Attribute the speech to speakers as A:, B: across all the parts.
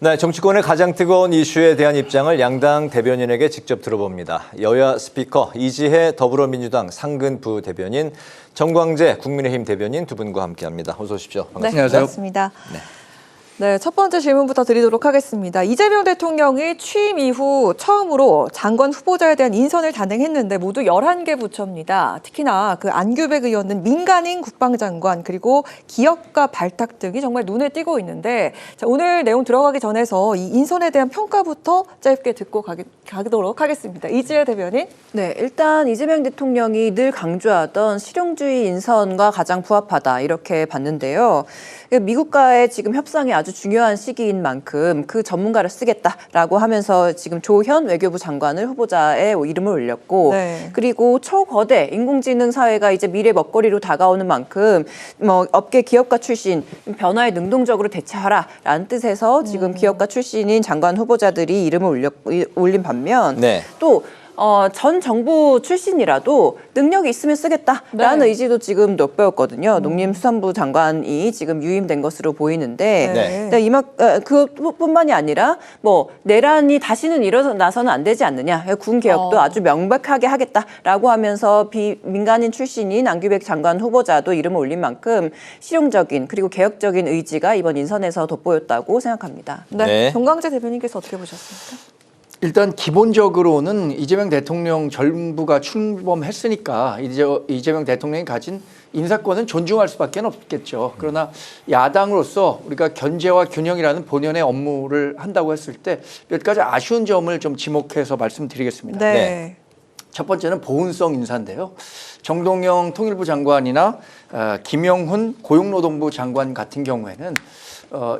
A: 네, 정치권의 가장 뜨거운 이슈에 대한 입장을 양당 대변인에게 직접 들어봅니다. 여야 스피커 이지혜 더불어민주당 상근 부대변인, 정광재 국민의힘 대변인 두 분과 함께합니다. 어서 오십시오. 반갑습니다.
B: 네, 반갑습니다. 네, 첫 번째 질문부터 드리도록 하겠습니다. 이재명 대통령이 취임 이후 처음으로 장관 후보자에 대한 인선을 단행했는데 모두 11개 부처입니다. 특히나 그 안규백 의원은 민간인 국방장관 그리고 기업가 발탁 등이 정말 눈에 띄고 있는데 자, 오늘 내용 들어가기 전에서 이 인선에 대한 평가부터 짧게 듣고 가도록 하겠습니다. 이지혜 대변인.
C: 네, 일단 이재명 대통령이 늘 강조하던 실용주의 인선과 가장 부합하다 이렇게 봤는데요. 미국과의 지금 협상이 아주 중요한 시기인 만큼 그 전문가를 쓰겠다라고 하면서 지금 조현 외교부 장관을 후보자에 이름을 올렸고
B: 네.
C: 그리고 초거대 인공지능 사회가 이제 미래 먹거리로 다가오는 만큼 업계 기업가 출신 변화에 능동적으로 대처하라라는 뜻에서 지금 기업가 출신인 장관 후보자들이 이름을 올린 반면 또 전 정부 출신이라도 능력이 있으면 쓰겠다라는 의지도 지금 돋보였거든요. 농림수산부 장관이 지금 유임된 것으로 보이는데 그뿐만이 아니라 내란이 다시는 일어나서는 안 되지 않느냐. 군 개혁도 아주 명백하게 하겠다라고 하면서 민간인 출신인 안규백 장관 후보자도 이름을 올린 만큼 실용적인 그리고 개혁적인 의지가 이번 인선에서 돋보였다고 생각합니다.
B: 네. 정광재 대변인께서 어떻게 보셨습니까?
D: 일단 기본적으로는 이재명 대통령 정부가 출범했으니까 이재명 대통령이 가진 인사권은 존중할 수밖에 없겠죠. 그러나 야당으로서 우리가 견제와 균형이라는 본연의 업무를 한다고 했을 때 몇 가지 아쉬운 점을 좀 지목해서 말씀드리겠습니다.
B: 네.
D: 첫 번째는 보훈성 인사인데요. 정동영 통일부 장관이나 김영훈 고용노동부 장관 같은 경우에는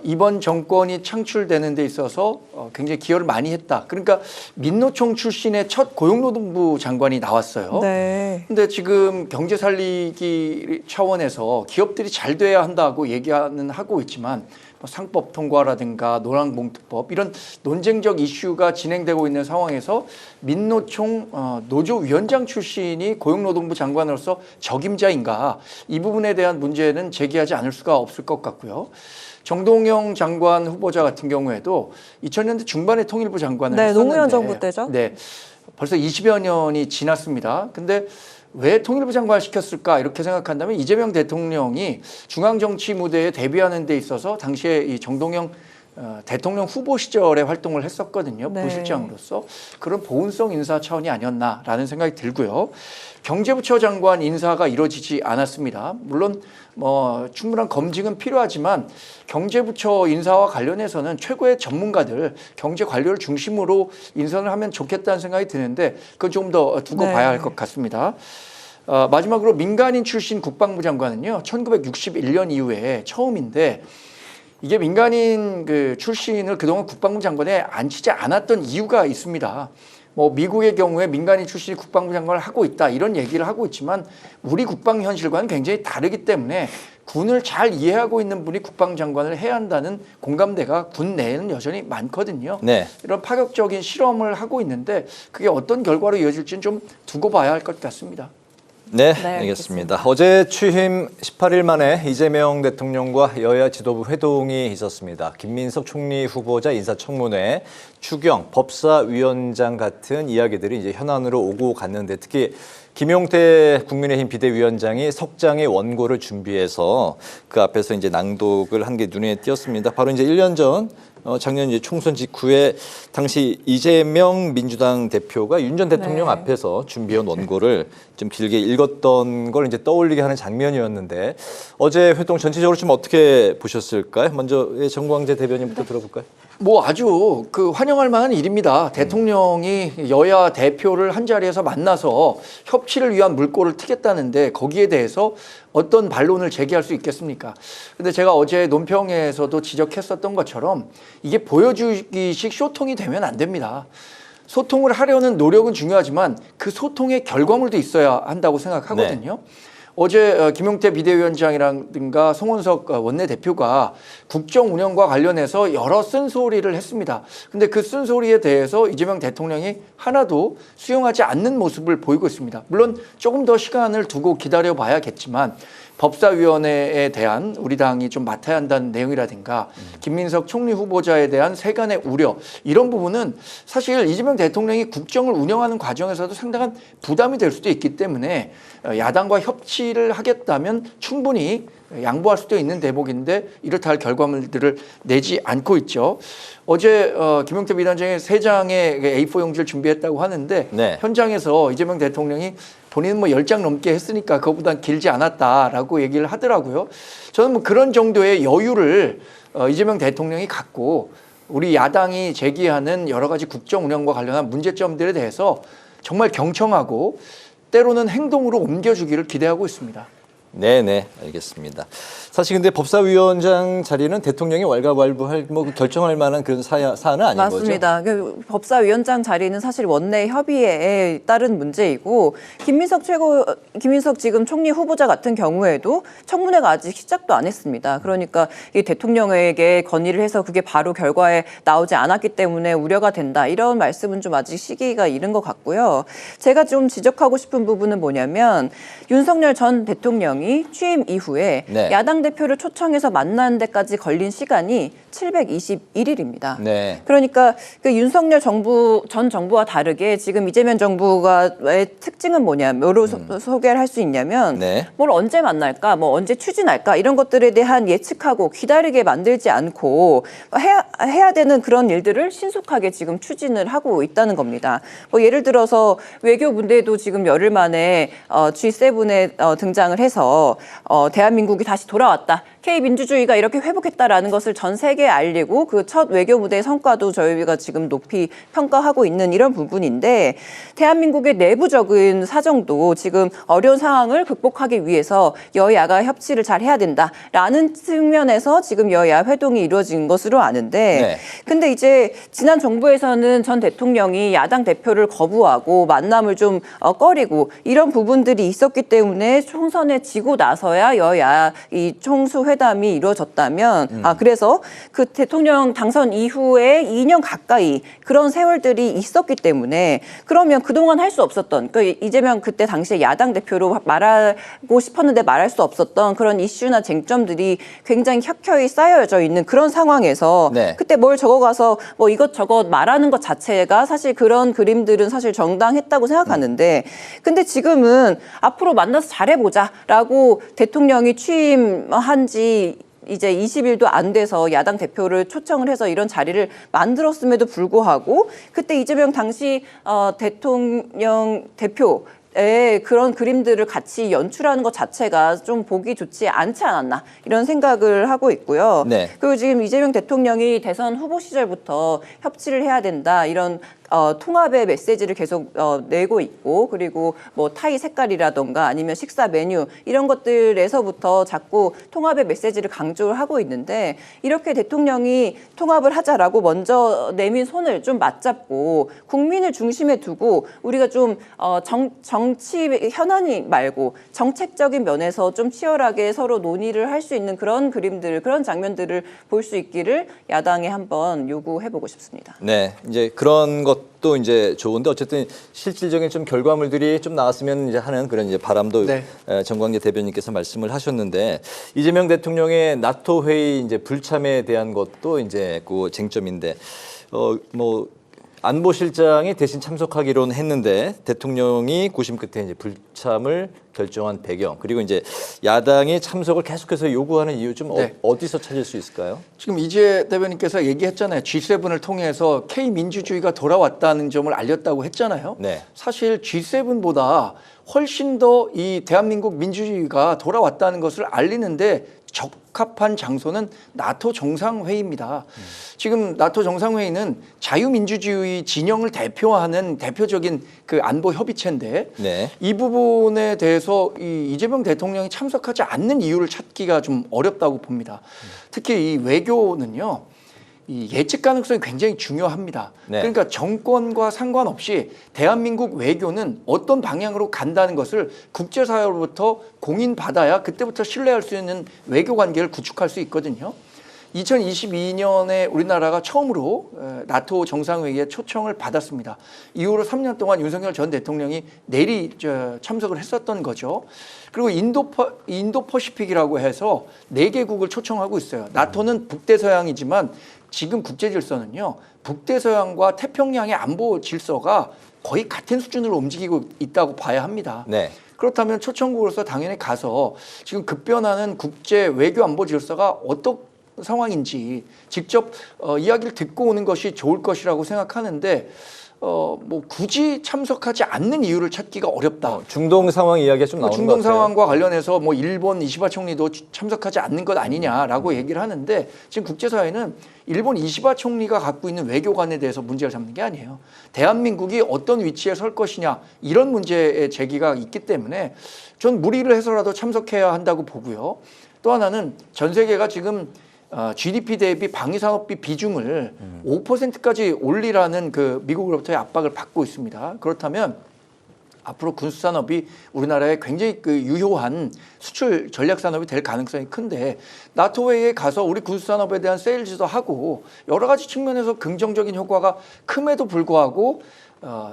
D: 이번 정권이 창출되는 데 있어서 굉장히 기여를 많이 했다. 그러니까 민노총 출신의 첫 고용노동부 장관이 나왔어요.
B: 네.
D: 근데 지금 경제 살리기 차원에서 기업들이 잘 돼야 한다고 얘기는 하고 있지만 상법 통과라든가 노란봉투법 이런 논쟁적 이슈가 진행되고 있는 상황에서 민노총 노조위원장 출신이 고용노동부 장관으로서 적임자인가 이 부분에 대한 문제는 제기하지 않을 수가 없을 것 같고요. 정동영 장관 후보자 같은 경우에도 2000년대 중반에 통일부 장관을 했었는데
B: 노무현 정부 때죠?
D: 네, 벌써 20여 년이 지났습니다. 근데 왜 통일부 장관을 시켰을까 이렇게 생각한다면 이재명 대통령이 중앙정치 무대에 데뷔하는 데 있어서 당시에 이 정동영 대통령 후보 시절에 활동을 했었거든요. 부실장으로서. 그런 보훈성 인사 차원이 아니었나라는 생각이 들고요. 경제부처 장관 인사가 이루어지지 않았습니다. 물론 충분한 검증은 필요하지만 경제부처 인사와 관련해서는 최고의 전문가들, 경제 관료를 중심으로 인선을 하면 좋겠다는 생각이 드는데 그건 조금 더 두고 봐야 할 것 같습니다. 마지막으로 민간인 출신 국방부 장관은요. 1961년 이후에 처음인데 이게 민간인 출신을 그동안 국방부 장관에 앉히지 않았던 이유가 있습니다. 미국의 경우에 민간인 출신이 국방부 장관을 하고 있다 이런 얘기를 하고 있지만 우리 국방 현실과는 굉장히 다르기 때문에 군을 잘 이해하고 있는 분이 국방장관을 해야 한다는 공감대가 군 내에는 여전히 많거든요. 이런 파격적인 실험을 하고 있는데 그게 어떤 결과로 이어질지는 좀 두고 봐야 할 것 같습니다.
A: 네, 알겠습니다. 어제 취임 18일 만에 이재명 대통령과 여야 지도부 회동이 있었습니다. 김민석 총리 후보자 인사청문회, 추경, 법사위원장 같은 이야기들이 이제 현안으로 오고 갔는데 특히 김용태 국민의힘 비대위원장이 석장의 원고를 준비해서 그 앞에서 이제 낭독을 한 게 눈에 띄었습니다. 바로 이제 1년 전 작년 이제 총선 직후에 당시 이재명 민주당 대표가 윤 전 대통령 앞에서 준비한 원고를 좀 길게 읽었던 걸 이제 떠올리게 하는 장면이었는데 어제 회동 전체적으로 좀 어떻게 보셨을까요? 먼저 정광재 대변인부터 들어볼까요?
D: 아주 환영할 만한 일입니다. 대통령이 여야 대표를 한 자리에서 만나서 협치를 위한 물꼬를 트겠다는데 거기에 대해서 어떤 반론을 제기할 수 있겠습니까? 근데 제가 어제 논평에서도 지적했었던 것처럼 이게 보여주기식 소통이 되면 안 됩니다. 소통을 하려는 노력은 중요하지만 그 소통의 결과물도 있어야 한다고 생각하거든요. 어제 김용태 비대위원장이라든가 송원석 원내대표가 국정 운영과 관련해서 여러 쓴소리를 했습니다. 근데 그 쓴소리에 대해서 이재명 대통령이 하나도 수용하지 않는 모습을 보이고 있습니다. 물론 조금 더 시간을 두고 기다려 봐야겠지만 법사위원회에 대한 우리 당이 좀 맡아야 한다는 내용이라든가 김민석 총리 후보자에 대한 세간의 우려, 이런 부분은 사실 이재명 대통령이 국정을 운영하는 과정에서도 상당한 부담이 될 수도 있기 때문에 야당과 협치를 하겠다면 충분히 양보할 수도 있는 대목인데 이렇다 할 결과물들을 내지 않고 있죠. 어제 김용태 비대위원장이 3장의 A4 용지를 준비했다고 하는데
A: 네.
D: 현장에서 이재명 대통령이 본인은 뭐 10장 넘게 했으니까 그거보단 길지 않았다라고 얘기를 하더라고요. 저는 뭐 그런 정도의 여유를 이재명 대통령이 갖고 우리 야당이 제기하는 여러 가지 국정 운영과 관련한 문제점들에 대해서 정말 경청하고 때로는 행동으로 옮겨주기를 기대하고 있습니다.
A: 네네, 알겠습니다. 사실 근데 법사위원장 자리는 대통령이 왈가왈부할 뭐 결정할 만한 그런 사안은 아닌 거죠?
C: 맞습니다. 법사위원장 자리는 사실 원내 협의에 따른 문제이고 김민석 지금 총리 후보자 같은 경우에도 청문회가 아직 시작도 안 했습니다. 그러니까 이 대통령에게 건의를 해서 그게 바로 결과에 나오지 않았기 때문에 우려가 된다, 이런 말씀은 좀 아직 시기가 이른 것 같고요. 제가 좀 지적하고 싶은 부분은 뭐냐면 윤석열 전 대통령이 취임 이후에
A: 네.
C: 야당 대표를 초청해서 만나는 데까지 걸린 시간이 721일입니다.
A: 네.
C: 그러니까 그 윤석열 전 정부와 다르게 지금 이재명 정부가의 특징은 뭐냐로 소개를 할 수 있냐면
A: 네.
C: 뭘 언제 만날까, 뭐 언제 추진할까, 이런 것들에 대한 예측하고 기다리게 만들지 않고 해야 되는 그런 일들을 신속하게 지금 추진을 하고 있다는 겁니다. 뭐 예를 들어서 외교 문제도 지금 열흘 만에 G7에 등장을 해서 대한민국이 다시 돌아왔다, K민주주의가 이렇게 회복했다라는 것을 전 세계에 알리고 그 첫 외교 무대의 성과도 저희가 지금 높이 평가하고 있는 이런 부분인데, 대한민국의 내부적인 사정도 지금 어려운 상황을 극복하기 위해서 여야가 협치를 잘 해야 된다라는 측면에서 지금 여야 회동이 이루어진 것으로 아는데,
A: 네.
C: 근데 이제 지난 정부에서는 전 대통령이 야당 대표를 거부하고 만남을 좀 꺼리고 이런 부분들이 있었기 때문에 총선에 지고 나서야 여야 이 총수 회담이 이루어졌다면 그래서 그 대통령 당선 이후에 2년 가까이 그런 세월들이 있었기 때문에, 그러면 그동안 할 수 없었던, 그 이재명 그때 당시에 야당 대표로 말하고 싶었는데 말할 수 없었던 그런 이슈나 쟁점들이 굉장히 켜켜이 쌓여져 있는 그런 상황에서
A: 네.
C: 그때 뭘 적어가서 뭐 이것저것 말하는 것 자체가 사실 그런 그림들은 사실 정당했다고 생각하는데, 근데 지금은 앞으로 만나서 잘해보자라고 대통령이 취임한 지 이제 20일도 안 돼서 야당 대표를 초청을 해서 이런 자리를 만들었음에도 불구하고 그때 이재명 당시 대통령 대표 그런 그림들을 같이 연출하는 것 자체가 좀 보기 좋지 않지 않았나, 이런 생각을 하고 있고요.
A: 네.
C: 그리고 지금 이재명 대통령이 대선 후보 시절부터 협치를 해야 된다, 이런 통합의 메시지를 계속 내고 있고, 그리고 뭐 타이 색깔이라던가 아니면 식사 메뉴 이런 것들에서부터 자꾸 통합의 메시지를 강조를 하고 있는데, 이렇게 대통령이 통합을 하자라고 먼저 내민 손을 좀 맞잡고 국민을 중심에 두고 우리가 좀 정치 현안이 말고 정책적인 면에서 좀 치열하게 서로 논의를 할 수 있는 그런 그림들, 그런 장면들을 볼 수 있기를 야당에 한번 요구해보고 싶습니다.
A: 네, 이제 그런 것도 이제 좋은데 어쨌든 실질적인 좀 결과물들이 좀 나왔으면 이제 하는 그런 이제 바람도
D: 네.
A: 정광재 대변인께서 말씀을 하셨는데, 이재명 대통령의 나토 회의 이제 불참에 대한 것도 이제 그 쟁점인데, 뭐 안보실장이 대신 참석하기로는 했는데 대통령이 고심 끝에 이제 불참을 결정한 배경, 그리고 이제 야당이 참석을 계속해서 요구하는 이유 좀
D: 네.
A: 어디서 찾을 수 있을까요?
D: 지금 이재 대변인께서 얘기했잖아요. G7을 통해서 K민주주의가 돌아왔다는 점을 알렸다고 했잖아요.
A: 네.
D: 사실 G7보다 훨씬 더 이 대한민국 민주주의가 돌아왔다는 것을 알리는데 적합한 장소는 나토 정상회의입니다. 지금 나토 정상회의는 자유민주주의 진영을 대표하는 대표적인 그 안보 협의체인데,
A: 네.
D: 이 부분에 대해서 이 이재명 대통령이 참석하지 않는 이유를 찾기가 좀 어렵다고 봅니다. 특히 이 외교는요, 이 예측 가능성이 굉장히 중요합니다.
A: 네.
D: 그러니까 정권과 상관없이 대한민국 외교는 어떤 방향으로 간다는 것을 국제사회로부터 공인받아야 그때부터 신뢰할 수 있는 외교 관계를 구축할 수 있거든요. 2022년에 우리나라가 처음으로 나토 정상회의에 초청을 받았습니다. 이후로 3년 동안 윤석열 전 대통령이 내리 참석을 했었던 거죠. 그리고 인도 퍼시픽이라고 해서 4개국을 초청하고 있어요. 나토는 북대서양이지만 지금 국제 질서는요, 북대서양과 태평양의 안보 질서가 거의 같은 수준으로 움직이고 있다고 봐야 합니다.
A: 네.
D: 그렇다면 초청국으로서 당연히 가서 지금 급변하는 국제 외교 안보 질서가 어떤 상황인지 직접 이야기를 듣고 오는 것이 좋을 것이라고 생각하는데 뭐 굳이 참석하지 않는 이유를 찾기가 어렵다.
A: 중동 상황 이야기가 좀 나오는 것
D: 중동
A: 같아요.
D: 상황과 관련해서 뭐 일본 이시바 총리도 참석하지 않는 것 아니냐라고 얘기를 하는데 지금 국제사회는 일본 이시바 총리가 갖고 있는 외교관에 대해서 문제를 삼는 게 아니에요. 대한민국이 어떤 위치에 설 것이냐 이런 문제의 제기가 있기 때문에 전 무리를 해서라도 참석해야 한다고 보고요. 또 하나는 전 세계가 지금 GDP 대비 방위산업비 비중을 5%까지 올리라는 그 미국으로부터의 압박을 받고 있습니다. 그렇다면 앞으로 군수산업이 우리나라에 굉장히 그 유효한 수출 전략산업이 될 가능성이 큰데 나토 회의에 가서 우리 군수산업에 대한 세일즈도 하고 여러 가지 측면에서 긍정적인 효과가 큼에도 불구하고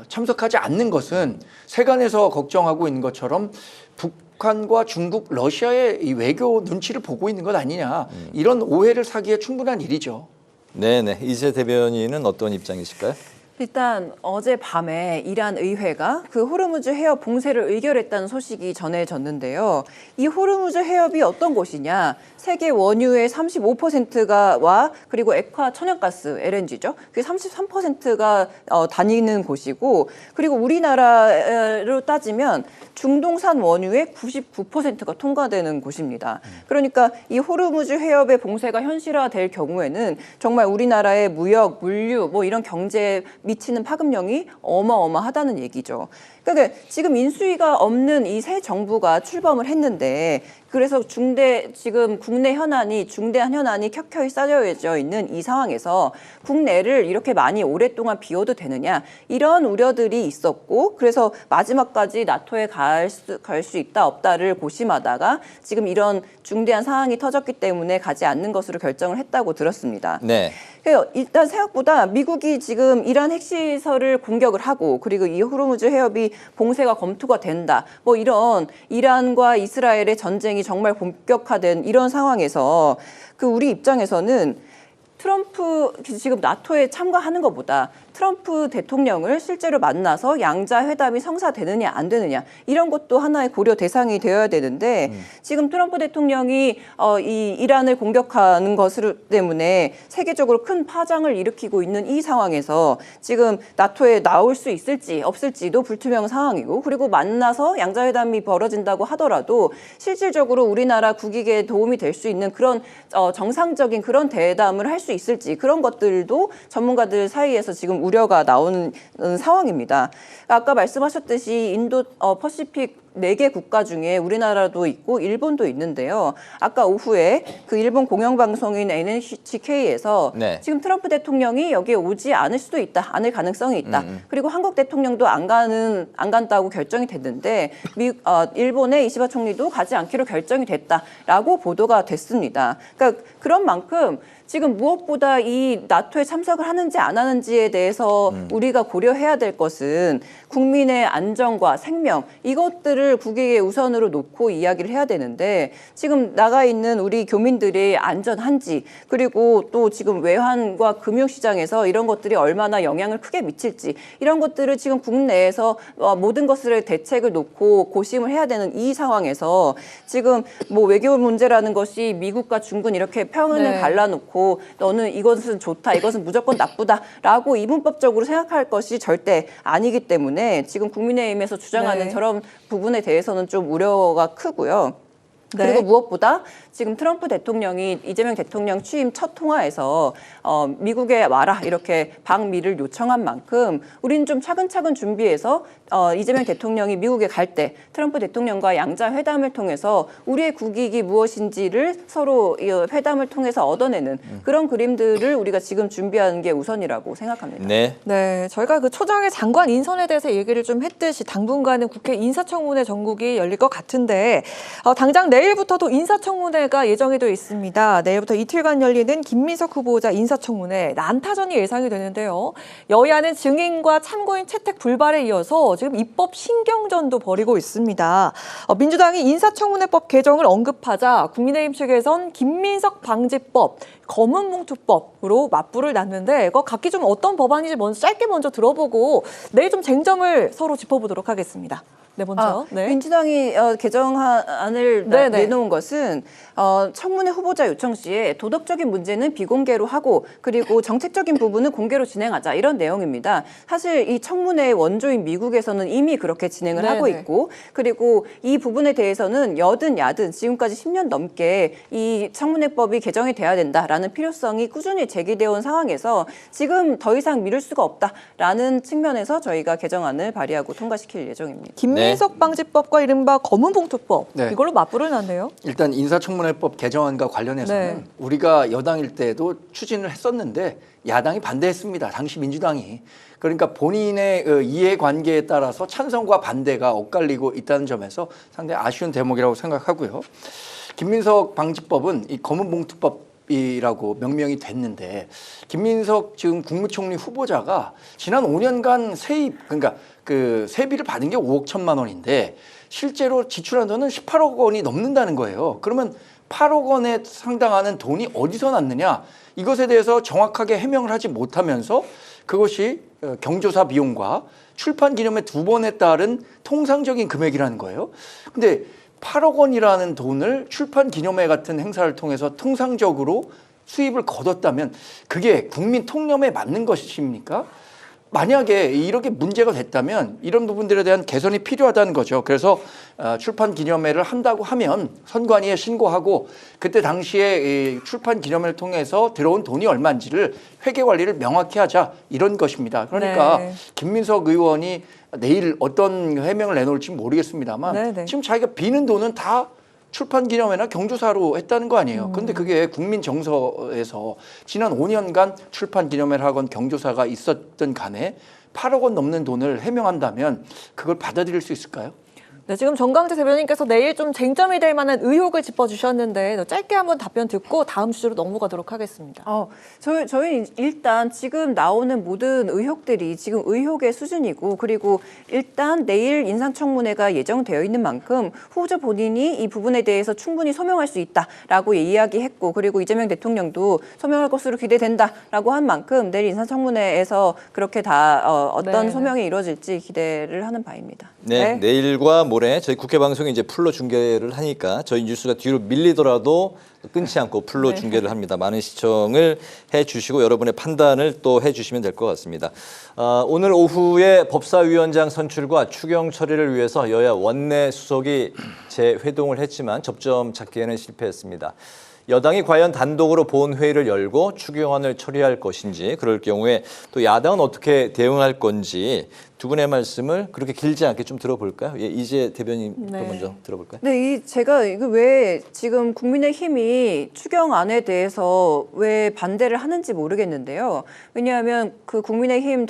D: 참석하지 않는 것은 세간에서 걱정하고 있는 것처럼 북한과 중국, 러시아의 이 외교 눈치를 보고 있는 것 아니냐 이런 오해를 사기에 충분한 일이죠.
A: 네네. 이재 대변인은 어떤 입장이실까요?
C: 일단 어젯밤에 이란 의회가 그 호르무즈 해협 봉쇄를 의결했다는 소식이 전해졌는데요. 이 호르무즈 해협이 어떤 곳이냐? 세계 원유의 35%가 그리고 액화 천연가스 LNG죠. 그게 33%가 다니는 곳이고 그리고 우리나라로 따지면 중동산 원유의 99%가 통과되는 곳입니다. 그러니까 이 호르무즈 해협의 봉쇄가 현실화될 경우에는 정말 우리나라의 무역, 물류 뭐 이런 경제에 미치는 파급력이 어마어마하다는 얘기죠. 그러니까 지금 인수위가 없는 이 새 정부가 출범을 했는데 그래서 지금 국내 현안이 중대한 현안이 켜켜이 쌓여져 있는 이 상황에서 국내를 이렇게 많이 오랫동안 비워도 되느냐 이런 우려들이 있었고 그래서 마지막까지 나토에 갈 수 있다 없다를 고심하다가 지금 이런 중대한 상황이 터졌기 때문에 가지 않는 것으로 결정을 했다고 들었습니다.
A: 네.
C: 일단 생각보다 미국이 지금 이란 핵시설을 공격을 하고 그리고 이 호르무즈 해협이 봉쇄가 검토가 된다. 뭐 이런 이란과 이스라엘의 전쟁이 정말 본격화된 이런 상황에서 그 우리 입장에서는 트럼프 지금 나토에 참가하는 것보다 트럼프 대통령을 실제로 만나서 양자 회담이 성사되느냐 안 되느냐 이런 것도 하나의 고려 대상이 되어야 되는데 지금 트럼프 대통령이 이 이란을 공격하는 것 때문에 세계적으로 큰 파장을 일으키고 있는 이 상황에서 지금 나토에 나올 수 있을지 없을지도 불투명 상황이고 그리고 만나서 양자 회담이 벌어진다고 하더라도 실질적으로 우리나라 국익에 도움이 될 수 있는 그런 정상적인 그런 대담을 할 수 있을지 그런 것들도 전문가들 사이에서 지금 우려가 나오는 상황입니다. 아까 말씀하셨듯이 인도 퍼시픽 4개 국가 중에 우리나라도 있고 일본도 있는데요. 아까 오후에 그 일본 공영방송인 NHK에서
A: 네.
C: 지금 트럼프 대통령이 여기에 오지 않을 수도 있다. 않을 가능성이 있다. 그리고 한국 대통령도 안 간다고 결정이 됐는데 일본의 이시바 총리도 가지 않기로 결정이 됐다라고 보도가 됐습니다. 그러니까 그런 만큼 지금 무엇보다 이 나토에 참석을 하는지 안 하는지에 대해서 우리가 고려해야 될 것은 국민의 안전과 생명 이것들을 국익의 우선으로 놓고 이야기를 해야 되는데 지금 나가 있는 우리 교민들이 안전한지 그리고 또 지금 외환과 금융시장에서 이런 것들이 얼마나 영향을 크게 미칠지 이런 것들을 지금 국내에서 모든 것을 대책을 놓고 고심을 해야 되는 이 상황에서 지금 뭐 외교 문제라는 것이 미국과 중국은 이렇게 평을
B: 네.
C: 갈라놓고 너는 이것은 좋다, 이것은 무조건 나쁘다라고 이분법적으로 생각할 것이 절대 아니기 때문에 지금 국민의힘에서 주장하는
B: 네.
C: 저런 부분에 대해서는 좀 우려가 크고요.
B: 네.
C: 그리고 무엇보다 지금 트럼프 대통령이 이재명 대통령 취임 첫 통화에서 미국에 와라 이렇게 방미를 요청한 만큼 우리는 좀 차근차근 준비해서 이재명 대통령이 미국에 갈 때 트럼프 대통령과 양자 회담을 통해서 우리의 국익이 무엇인지를 서로 이 회담을 통해서 얻어내는 그런 그림들을 우리가 지금 준비하는 게 우선이라고 생각합니다.
A: 네.
B: 네, 저희가 그 초장의 장관 인선에 대해서 얘기를 좀 했듯이 당분간은 국회 인사청문회 전국이 열릴 것 같은데 당장 내일부터도 인사청문회가 예정이 되어 있습니다. 내일부터 이틀간 열리는 김민석 후보자 인사청문회 난타전이 예상이 되는데요. 여야는 증인과 참고인 채택 불발에 이어서 지금 입법 신경전도 벌이고 있습니다. 민주당이 인사청문회법 개정을 언급하자 국민의힘 측에선 김민석 방지법, 검은봉투법으로 맞불을 놨는데 이거 각기 좀 어떤 법안인지 짧게 먼저 들어보고 내일 좀 쟁점을 서로 짚어보도록 하겠습니다. 네, 먼저. 네.
C: 민주당이 개정안을 내놓은 것은 청문회 후보자 요청 시에 도덕적인 문제는 비공개로 하고 그리고 정책적인 부분은 공개로 진행하자 이런 내용입니다. 사실 이 청문회 원조인 미국에서는 이미 그렇게 진행을 하고 있고 그리고 이 부분에 대해서는 여든 야든 지금까지 10년 넘게 이 청문회법이 개정이 돼야 된다라는 필요성이 꾸준히 제기되어 온 상황에서 지금 더 이상 미룰 수가 없다라는 측면에서 저희가 개정안을 발의하고 통과시킬 예정입니다.
B: 김민석 방지법과 이른바 검은봉투법
D: 네.
B: 이걸로 맞불을 놨네요.
D: 일단 인사청문회법 개정안과 관련해서는
B: 네.
D: 우리가 여당일 때도 추진을 했었는데 야당이 반대했습니다. 당시 민주당이. 그러니까 본인의 이해관계에 따라서 찬성과 반대가 엇갈리고 있다는 점에서 상당히 아쉬운 대목이라고 생각하고요. 김민석 방지법은 이 검은봉투법이라고 명명이 됐는데 김민석 지금 국무총리 후보자가 지난 5년간 세입 그러니까 그 세비를 받은 게 5억 1천만 원인데 실제로 지출한 돈은 18억 원이 넘는다는 거예요. 그러면 8억 원에 상당하는 돈이 어디서 났느냐 이것에 대해서 정확하게 해명을 하지 못하면서 그것이 경조사 비용과 출판 기념회 2번에 따른 통상적인 금액이라는 거예요. 근데 8억 원이라는 돈을 출판 기념회 같은 행사를 통해서 통상적으로 수입을 거뒀다면 그게 국민 통념에 맞는 것입니까? 만약에 이렇게 문제가 됐다면 이런 부분들에 대한 개선이 필요하다는 거죠. 그래서 출판 기념회를 한다고 하면 선관위에 신고하고 그때 당시에 출판 기념회를 통해서 들어온 돈이 얼마인지를 회계 관리를 명확히 하자 이런 것입니다. 그러니까
B: 네.
D: 김민석 의원이 내일 어떤 해명을 내놓을지 모르겠습니다만
B: 네네.
D: 지금 자기가 비는 돈은 다 출판 기념회나 경조사로 했다는 거 아니에요. 그런데 그게 국민 정서에서 지난 5년간 출판 기념회를 하건 경조사가 있었던 간에 8억 원 넘는 돈을 해명한다면 그걸 받아들일 수 있을까요?
B: 네, 지금 정강재 대변인께서 내일 좀 쟁점이 될 만한 의혹을 짚어주셨는데 짧게 한번 답변 듣고 다음 주제로 넘어가도록 하겠습니다.
C: 저희 일단 지금 나오는 모든 의혹들이 지금 의혹의 수준이고 그리고 일단 내일 인사청문회가 예정되어 있는 만큼 후보자 본인이 이 부분에 대해서 충분히 소명할 수 있다라고 이야기했고 그리고 이재명 대통령도 소명할 것으로 기대된다라고 한 만큼 내일 인사청문회에서 그렇게 다 어떤
B: 네.
C: 소명이 이루어질지 기대를 하는 바입니다.
A: 네,
B: 네.
A: 내일과 모레 저희 국회 방송이 이제 풀로 중계를 하니까 저희 뉴스가 뒤로 밀리더라도 끊지 않고 풀로 중계를 합니다. 많은 시청을 해주시고 여러분의 판단을 또 해주시면 될 것 같습니다. 오늘 오후에 법사위원장 선출과 추경 처리를 위해서 여야 원내 수석이 재회동을 했지만 접점 찾기에는 실패했습니다. 여당이 과연 단독으로 본회의를 열고 추경안을 처리할 것인지 그럴 경우에 또 야당은 어떻게 대응할 건지 두 분의 말씀을 그렇게 길지 않게 좀 들어볼까요? 예, 이재 대변인부터
B: 네.
A: 먼저 들어볼까요?
C: 네, 제가 이거 왜 지금 국민의힘이 추경안에 대해서 왜 반대를 하는지 모르겠는데요. 왜냐하면 그 국민의힘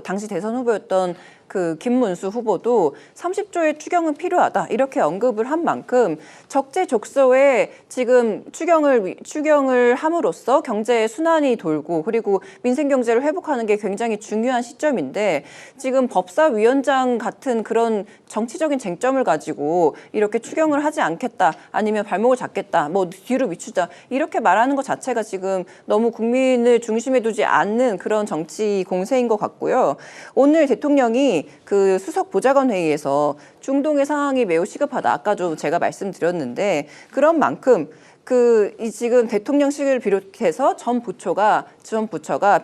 C: 당시 대선 후보였던 그 김문수 후보도 30조의 추경은 필요하다 이렇게 언급을 한 만큼 적재적소에 지금 추경을 함으로써 경제 순환이 돌고 그리고 민생 경제를 회복하는 게 굉장히 중요한 시점인데 지금 법사위원장 같은 그런 정치적인 쟁점을 가지고 이렇게 추경을 하지 않겠다 아니면 발목을 잡겠다 뭐 뒤로 미추자 이렇게 말하는 것 자체가 지금 너무 국민을 중심에 두지 않는 그런 정치 공세인 것 같고요. 오늘 대통령이 그 수석 보좌관 회의에서 중동의 상황이 매우 시급하다. 아까도 제가 말씀드렸는데 그런 만큼 이 지금 대통령실을 비롯해서 전 부처가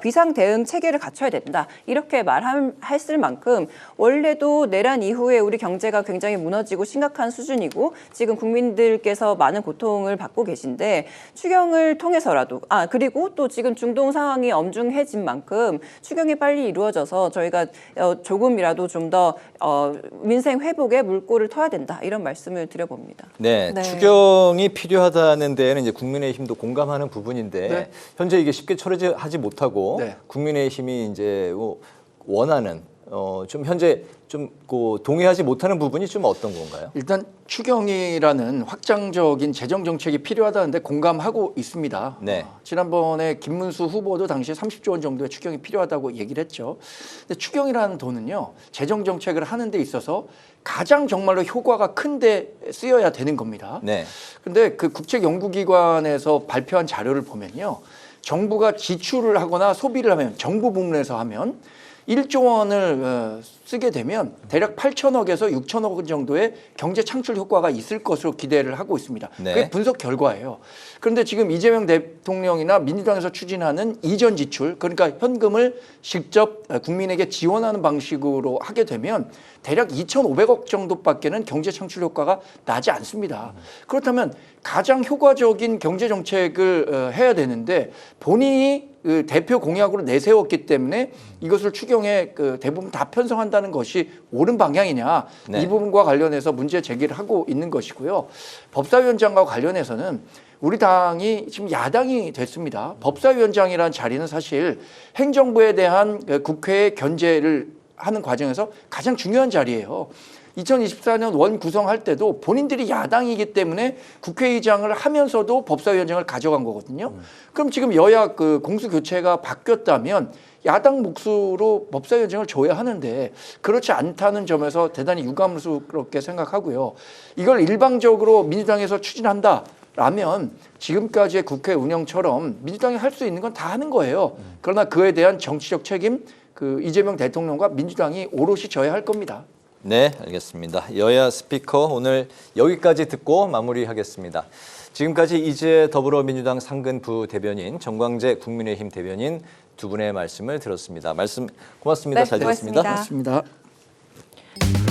C: 비상 대응 체계를 갖춰야 된다. 이렇게 말했을 만큼 원래도 내란 이후에 우리 경제가 굉장히 무너지고 심각한 수준이고 지금 국민들께서 많은 고통을 받고 계신데 추경을 통해서라도 그리고 또 지금 중동 상황이 엄중해진 만큼 추경이 빨리 이루어져서 저희가 조금이라도 좀 더 민생 회복에 물꼬를 터야 된다. 이런 말씀을 드려봅니다.
A: 네,
B: 네.
A: 추경이 필요하다는 데에는 이제 국민의힘도 공감하는 부분인데
D: 네.
A: 현재 이게 쉽게 처리하지 못하고
D: 네.
A: 국민의힘이 이제 원하는 좀 현재 좀 동의하지 못하는 부분이 좀 어떤 건가요?
D: 일단 추경이라는 확장적인 재정 정책이 필요하다는데 공감하고 있습니다.
A: 네.
D: 지난번에 김문수 후보도 당시에 30조 원 정도의 추경이 필요하다고 얘기를 했죠. 근데 추경이라는 돈은요, 재정 정책을 하는 데 있어서 가장 정말로 효과가 큰데 쓰여야 되는 겁니다.
A: 네.
D: 근데 그 국책연구기관에서 발표한 자료를 보면요, 정부가 지출을 하거나 소비를 하면 정부 부문에서 하면 1조 원을 쓰게 되면 대략 8천억에서 6천억 원 정도의 경제 창출 효과가 있을 것으로 기대를 하고 있습니다.
A: 네.
D: 그게 분석 결과예요. 그런데 지금 이재명 대통령이나 민주당에서 추진하는 이전 지출, 그러니까 현금을 직접 국민에게 지원하는 방식으로 하게 되면 대략 2,500억 정도밖에는 경제 창출 효과가 나지 않습니다. 그렇다면 가장 효과적인 경제 정책을 해야 되는데 본인이 그 대표 공약으로 내세웠기 때문에 이것을 추경에 대부분 다 편성한다는 것이 옳은 방향이냐,
A: 네.
D: 이 부분과 관련해서 문제 제기를 하고 있는 것이고요. 법사위원장과 관련해서는 우리 당이 지금 야당이 됐습니다. 법사위원장이라는 자리는 사실 행정부에 대한 국회의 견제를 하는 과정에서 가장 중요한 자리예요. 2024년 원 구성할 때도 본인들이 야당이기 때문에 국회의장을 하면서도 법사위원장을 가져간 거거든요. 그럼 지금 여야 공수 교체가 바뀌었다면 야당 몫으로 법사위원장을 줘야 하는데 그렇지 않다는 점에서 대단히 유감스럽게 생각하고요. 이걸 일방적으로 민주당에서 추진한다라면 지금까지의 국회 운영처럼 민주당이 할 수 있는 건 다 하는 거예요. 그러나 그에 대한 정치적 책임 이재명 대통령과 민주당이 오롯이 져야 할 겁니다.
A: 네, 알겠습니다. 여야 스피커 오늘 여기까지 듣고 마무리하겠습니다. 지금까지 이제 더불어민주당 상근 부대변인, 정광재 국민의힘 대변인 두 분의 말씀을 들었습니다. 말씀 고맙습니다.
B: 네,
A: 잘 들었습니다.
B: 고맙습니다.
D: 고맙습니다.